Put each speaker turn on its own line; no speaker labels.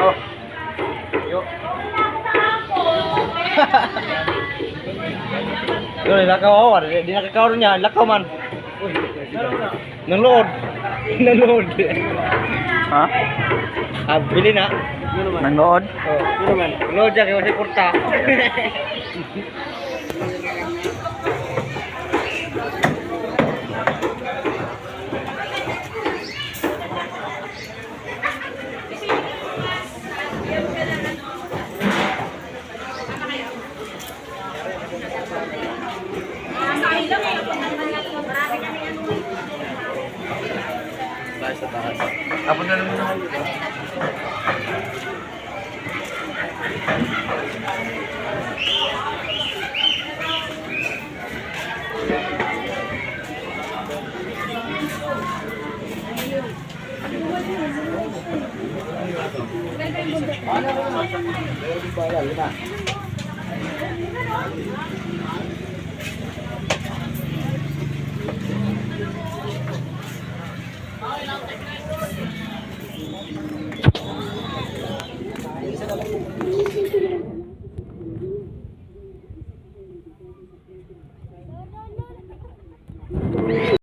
Oh. Yo. Yo, lakaw ako. Di nakakaw rin niya. Lakaw man. Nang load. Nang load.
Ha?
Ah, bili na.
Nang lood?
Oh, yun naman. Load siya, kaya kasi kurta.
Apa na naman na
Ano